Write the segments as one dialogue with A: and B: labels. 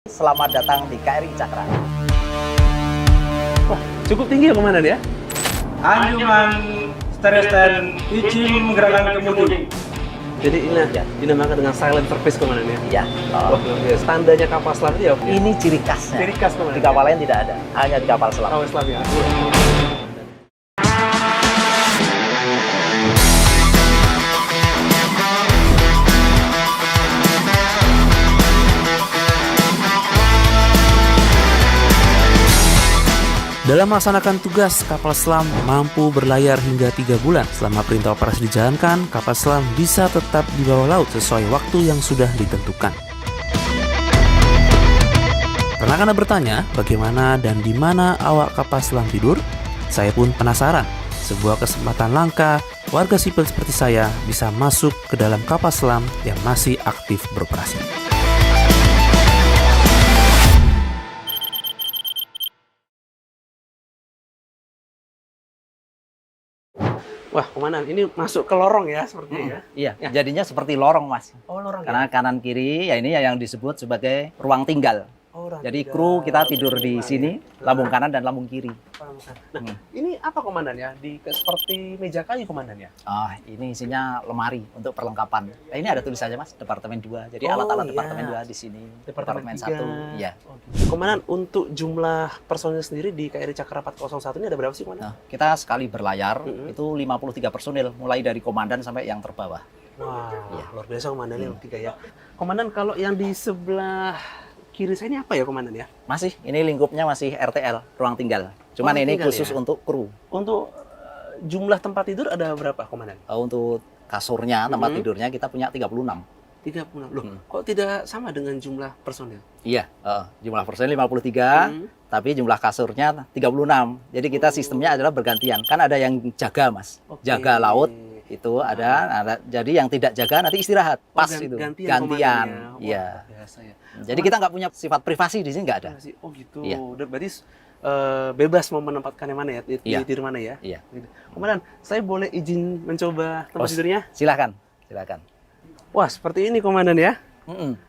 A: Selamat datang di KRI Cakra.
B: Wah, cukup tinggi ya Komandan ya?
C: Anjungan stand izin gerakan kemudi.
B: Jadi ini dinamakan dengan silent service Komandan ya?
A: Iya.
B: Wah, standarnya kapal selam itu ya?
A: Ini ciri khasnya.
B: Ciri khas Komandan.
A: Di kapal lain tidak ada, hanya di kapal selam.
B: Kapal selam ya?
D: Dalam melaksanakan tugas, kapal selam mampu berlayar hingga 3 bulan. Selama perintah operasi dijalankan, kapal selam bisa tetap di bawah laut sesuai waktu yang sudah ditentukan. Pernah Anda bertanya bagaimana dan di mana awak kapal selam tidur? Saya pun penasaran. Sebuah kesempatan langka, warga sipil seperti saya bisa masuk ke dalam kapal selam yang masih aktif beroperasi.
B: Wah, Komandan, ini masuk ke lorong ya sepertinya ya?
A: Iya,
B: Ya.
A: jadinya seperti lorong, Mas.
B: Oh, lorong
A: Karena
B: ya?
A: kanan kiri, ya ini yang disebut sebagai ruang tinggal.
B: Oh, lorong
A: Jadi
B: tiga.
A: kru kita tidur di
B: Lima,
A: sini,
B: ya?
A: lambung kanan dan lambung kiri.
B: Nah, ini apa Komandan ya? Seperti meja kayu Komandan ya?
A: Ah, ini isinya lemari untuk perlengkapan. Nah, ini ada tulisannya, Mas, Departemen 2. Jadi
B: Oh,
A: alat-alat
B: iya.
A: Departemen 2 di sini.
B: Departemen 3.
A: 1. Iya.
B: Oh, gitu. Komandan, untuk jumlah personil sendiri di KRI Cakra 401 ini ada berapa sih Komandan?
A: Nah, kita sekali berlayar
B: Mm-mm.
A: itu 53 personil, mulai dari komandan sampai yang terbawah.
B: Wah,
A: Iya.
B: luar biasa Komandan tiga ya. Komandan, kalau yang di sebelah kiri saya ini apa ya Komandan ya?
A: Masih, ini lingkupnya masih RTL, ruang tinggal. Cuman
B: Ruang
A: ini
B: tinggal
A: khusus
B: ya?
A: untuk kru.
B: Untuk jumlah tempat tidur ada berapa Komandan?
A: Untuk kasurnya, tempat
B: Mm-mm.
A: tidurnya kita punya 36.
B: 36. Loh,
A: Hmm.
B: kok tidak sama dengan jumlah personil?
A: Iya, jumlah personil 53,
B: Hmm.
A: tapi jumlah kasurnya 36. Jadi kita sistemnya adalah bergantian. Kan ada yang jaga, Mas.
B: Oke.
A: Jaga laut itu ada. Jadi yang tidak jaga nanti istirahat. Pas itu.
B: Gantian komandannya. Wah,
A: Iya.
B: luar biasa ya.
A: Jadi kita nggak punya sifat privasi di sini, nggak ada.
B: Oh gitu.
A: Iya.
B: Berarti bebas mau menempatkan yang mana ya? Di
A: Iya.
B: tidur mana ya?
A: Iya.
B: Gitu. Komandan, saya boleh izin mencoba tempat
A: Oh,
B: tidurnya?
A: Silakan, silakan.
B: Wah, seperti ini Komandan ya?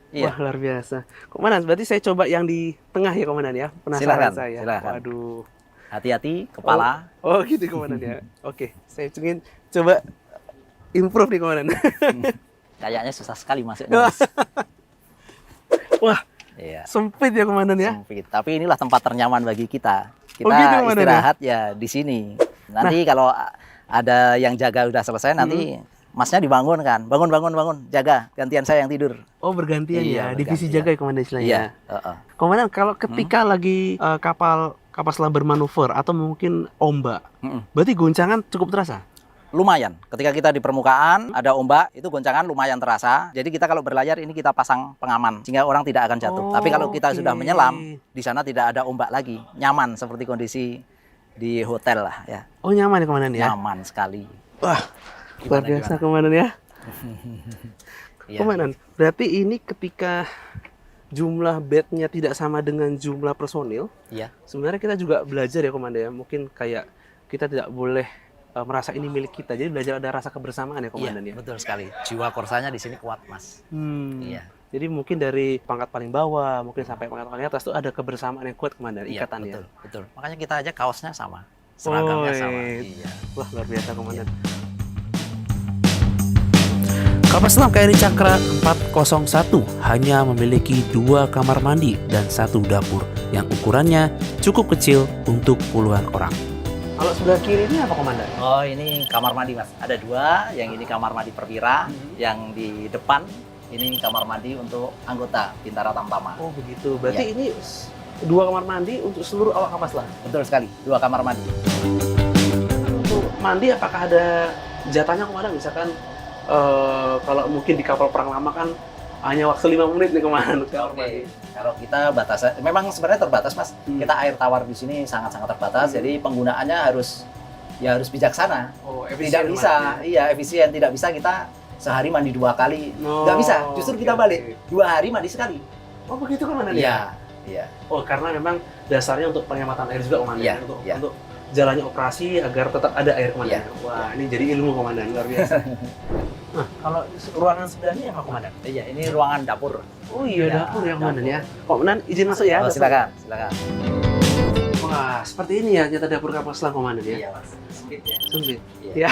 A: Iya.
B: Wah, luar biasa. Komandan, berarti saya coba yang di tengah ya Komandan ya? Penasaran
A: Silakan,
B: saya.
A: silakan.
B: Waduh.
A: Hati-hati kepala.
B: Oh gitu Komandan ya. Oke, saya ingin coba improve nih Komandan.
A: Kayaknya susah sekali masuknya, Mas.
B: Wah,
A: Iya.
B: sempit ya Komandan ya?
A: Sempit. Tapi inilah tempat ternyaman bagi kita. Kita
B: Oh, gitu, Komandan,
A: istirahat ya di sini. Nanti kalau ada yang jaga udah selesai, nanti masnya dibangun kan. Bangun, jaga. Gantian saya yang tidur.
B: Oh bergantian
A: Iya,
B: ya, divisi
A: bergantian.
B: jaga ya Komandan istilahnya.
A: Iya. heeh.
B: Komandan, kalau ketika lagi kapal selam bermanuver atau mungkin ombak,
A: Mm-mm.
B: berarti goncangan cukup terasa?
A: Lumayan. Ketika kita di permukaan, ada ombak, itu goncangan lumayan terasa. Jadi kita kalau berlayar ini kita pasang pengaman, sehingga orang tidak akan jatuh.
B: Oh,
A: Tapi kalau kita
B: oke.
A: sudah menyelam, di sana tidak ada ombak lagi. Nyaman seperti kondisi di hotel lah ya.
B: Oh nyaman ya Komandan ya?
A: Nyaman sekali.
B: Wah, luar biasa Komandan ya.
A: Iya.
B: Komandan, berarti ini ketika jumlah bednya tidak sama dengan jumlah personil,
A: Iya.
B: sebenarnya kita juga belajar ya Komandan ya. Mungkin kayak kita tidak boleh merasa ini milik kita. Jadi belajar ada rasa kebersamaan ya Komandan
A: Iya,
B: ya.
A: betul sekali. Jiwa korsanya di sini kuat, Mas. Iya.
B: Jadi mungkin dari pangkat paling bawah, mungkin sampai pangkat paling atas tuh ada kebersamaan yang kuat Komandan,
A: Iya,
B: ikatannya.
A: betul. Makanya kita aja kaosnya sama. Seragamnya sama. Iya.
B: Wah, luar biasa Komandan.
D: Kapal selam KRI Cakra 401 hanya memiliki 2 kamar mandi dan 1 dapur yang ukurannya cukup kecil untuk puluhan orang.
B: Kalau sebelah kiri ini apa Komandan?
A: Oh, ini kamar mandi, Mas. Ada 2, yang ini kamar mandi perwira, yang di depan ini kamar mandi untuk anggota Bintara Tamtama.
B: Oh, begitu. Berarti
A: Iya.
B: ini 2 kamar mandi untuk seluruh awak kapal selam.
A: Betul sekali, 2 kamar mandi.
B: Untuk mandi apakah ada jatahnya Komandan? Misalkan kalau mungkin di kapal perang lama kan hanya waktu 5 menit nih Komandan untuk kamar mandi.
A: Kalau kita batasnya, memang sebenarnya terbatas, Mas. Kita air tawar di sini sangat-sangat terbatas, jadi penggunaannya harus bijaksana.
B: Oh,
A: Tidak bisa, iya efisien. Tidak bisa kita sehari mandi 2 kali. Nggak bisa, justru kita balik. 2 hari mandi sekali.
B: Oh, begitu Komandan ya?
A: Iya, iya.
B: Oh, karena memang dasarnya untuk penghematan air juga Komandan.
A: Iya,
B: untuk
A: iya.
B: untuk jalannya operasi agar tetap ada air komandan.
A: Iya.
B: Wah, ini jadi ilmu komandan luar biasa. Nah, kalau ruangan sebelahnya apa komandan?
A: Iya, ini ruangan dapur.
B: Oh iya,
A: Ya,
B: dapur ya komandan
A: dapur.
B: ya. Komandan izin masuk ya.
A: Oh, silakan, silakan.
B: Wah, seperti ini ya nyata dapur kapal selam komandan ya.
A: Iya, Mas. Sempit ya.
B: Sempit.
A: Iya.
B: Ya.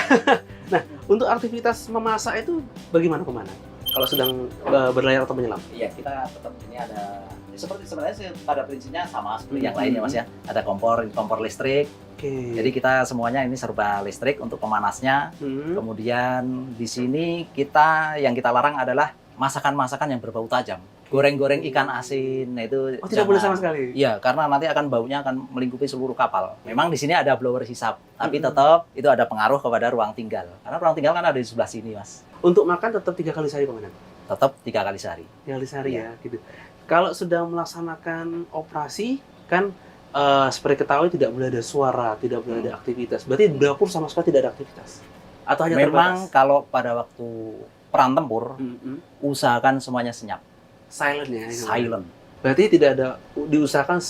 B: Nah, untuk aktivitas memasak itu bagaimana komandan? Kalau sedang berlayar atau menyelam?
A: Iya, kita tetap ini ada seperti sebenarnya sih pada prinsipnya sama seperti yang
B: Hmm.
A: lainnya Mas ya. Ada kompor listrik.
B: Oke.
A: Jadi kita semuanya ini serba listrik untuk pemanasnya. Kemudian di sini yang kita larang adalah masakan-masakan yang berbau tajam. Goreng-goreng ikan asin, nah itu
B: Oh, tidak boleh sama sekali.
A: Iya, karena nanti baunya akan melingkupi seluruh kapal. Memang di sini ada blower hisap, tapi tetap itu ada pengaruh kepada ruang tinggal. Karena ruang tinggal kan ada di sebelah sini, Mas.
B: Untuk makan tetap 3 kali sehari komandan.
A: Tetap 3 kali sehari.
B: 3 kali sehari
A: Iya.
B: ya, gitu. Kalau sedang melaksanakan operasi kan seperti ketahui tidak boleh ada suara, tidak boleh ada aktivitas. Berarti di dapur sama sekali tidak ada aktivitas. Atau hanya
A: Memang
B: terbatas?
A: kalau pada waktu peran tempur, usahakan semuanya senyap,
B: Silent ya.
A: silent.
B: Berarti tidak ada diusahakan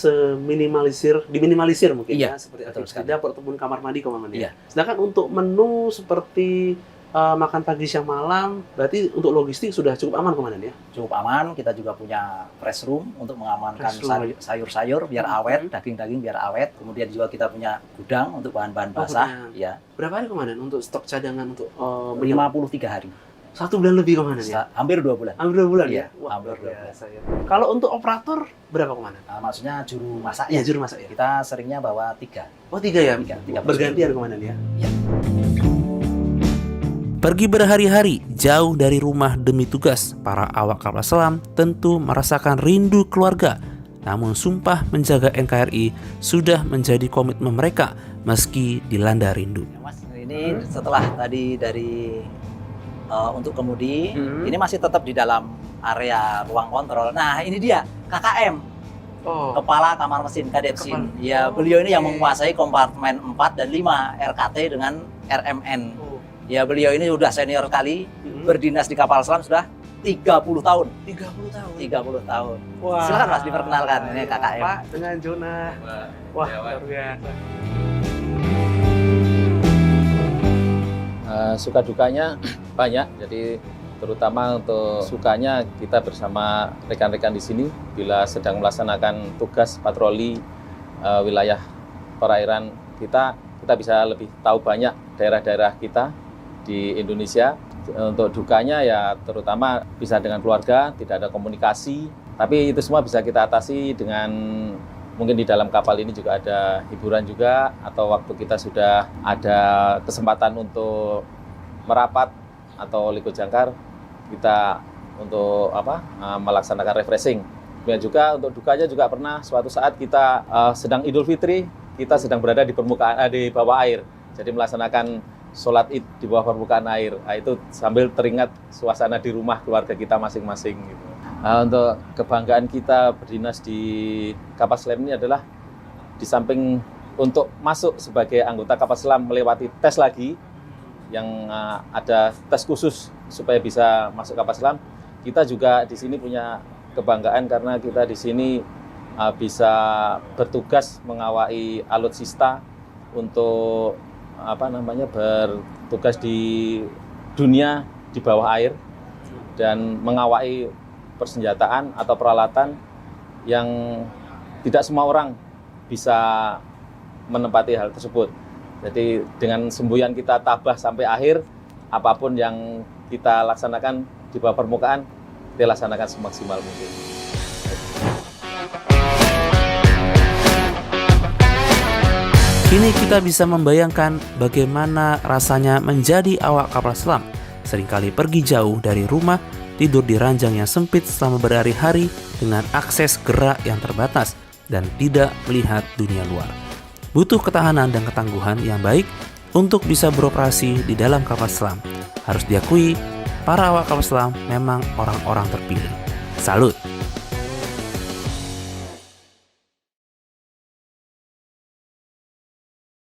B: diminimalisir mungkin
A: Iya,
B: ya, seperti
A: betul
B: aktivitas
A: sekali.
B: di dapur ataupun kamar mandi kamar mandi.
A: Iya.
B: Sedangkan untuk menu seperti makan pagi siang malam, berarti untuk logistik sudah cukup aman komandan ya.
A: Cukup aman, kita juga punya fresh room untuk mengamankan
B: Fresh room.
A: sayur-sayur biar awet, daging-daging biar awet. Kemudian juga kita punya gudang untuk bahan-bahan
B: Oh,
A: basah,
B: punya.
A: ya.
B: Berapa hari komandan untuk stok cadangan untuk
A: 53 hari.
B: 1 bulan lebih komandan ya?
A: Hampir 2 bulan.
B: Hampir 2 bulan
A: Iya,
B: ya? Wah,
A: hampir
B: luar
A: 2 bulan.
B: biasa ya. Kalau untuk operator berapa komandan?
A: Maksudnya juru masak
B: Iya,
A: ya.
B: juru masak ya.
A: Kita seringnya bawa 3.
B: Oh, 3 ya?
A: Tiga
B: Bergantian komandan ya?
D: Pergi berhari-hari jauh dari rumah demi tugas, para awak kapal selam tentu merasakan rindu keluarga. Namun sumpah menjaga NKRI sudah menjadi komitmen mereka meski dilanda rindu.
A: Ya, Mas, ini setelah tadi dari untuk kemudi, ini masih tetap di dalam area ruang kontrol. Nah, ini dia KKM,
B: Oh,
A: Kepala Kamar Mesin Kadepsin.
B: Kepala.
A: Ya,
B: Oh,
A: beliau ini yang
B: oke.
A: menguasai kompartemen 4 dan 5 RKT dengan RMN.
B: oh.
A: Ya, beliau ini sudah senior sekali,
B: Mhm.
A: berdinas di kapal selam sudah 30 tahun.
B: 30 tahun.
A: 30 tahun.
B: Wah.
A: Silakan Mas diperkenalkan, ini KKM.
B: Pak dengan Jonah. Wah, luar biasa.
E: Suka dukanya banyak, jadi terutama untuk sukanya kita bersama rekan-rekan di sini bila sedang melaksanakan tugas patroli wilayah perairan kita bisa lebih tahu banyak daerah-daerah kita di Indonesia. Untuk dukanya ya terutama bisa dengan keluarga, tidak ada komunikasi, tapi itu semua bisa kita atasi dengan mungkin di dalam kapal ini juga ada hiburan juga, atau waktu kita sudah ada kesempatan untuk merapat atau liku jangkar, kita untuk melaksanakan refreshing. Dan juga untuk dukanya juga pernah suatu saat kita sedang Idul Fitri, kita sedang berada di di bawah air, jadi melaksanakan sholat Id di bawah permukaan air. Nah, itu sambil teringat suasana di rumah keluarga kita masing-masing gitu. Untuk kebanggaan kita berdinas di kapal selam ini adalah di samping untuk masuk sebagai anggota kapal selam melewati tes lagi yang ada tes khusus supaya bisa masuk kapal selam, kita juga di sini punya kebanggaan karena kita di sini bisa bertugas mengawai alutsista untuk bertugas di dunia di bawah air dan mengawai persenjataan atau peralatan yang tidak semua orang bisa menempati hal tersebut. Jadi dengan semboyan kita tabah sampai akhir, apapun yang kita laksanakan di bawah permukaan, kita laksanakan semaksimal mungkin.
D: Kini kita bisa membayangkan bagaimana rasanya menjadi awak kapal selam. Seringkali pergi jauh dari rumah, tidur di ranjang yang sempit selama berhari-hari dengan akses gerak yang terbatas dan tidak melihat dunia luar. Butuh ketahanan dan ketangguhan yang baik untuk bisa beroperasi di dalam kapal selam. Harus diakui, para awak kapal selam memang orang-orang terpilih. Salut!